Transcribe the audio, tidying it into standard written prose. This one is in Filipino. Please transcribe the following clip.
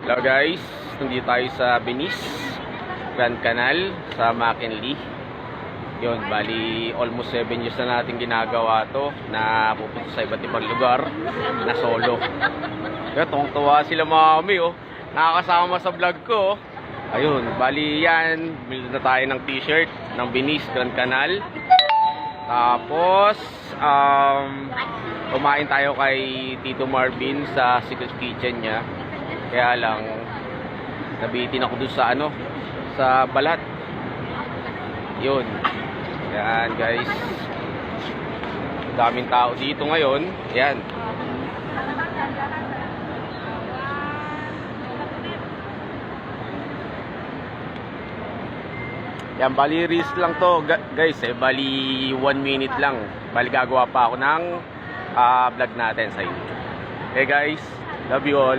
Hello guys, nandito tayo sa Venice Grand Canal sa McKinley. Yun, bali almost 7 years na natin ginagawa to, na pupunta sa iba't ibang lugar na solo. Kaya tuwang-tuwa sila mami, oh, nakakasama sa vlog ko. Ayun, bali yan, bili na tayo ng t-shirt ng Venice Grand Canal. Tapos kumain tayo kay Tito Marvin sa Secret Kitchen niya. Kaya lang nabitin ako dun sa sa balat. Yun. Yan guys, daming tao dito ngayon. Yan. Yan, bali risk lang to guys, bali 1 minute lang. Bali gagawa pa ako ng vlog natin sa inyo. Okay guys, love you all.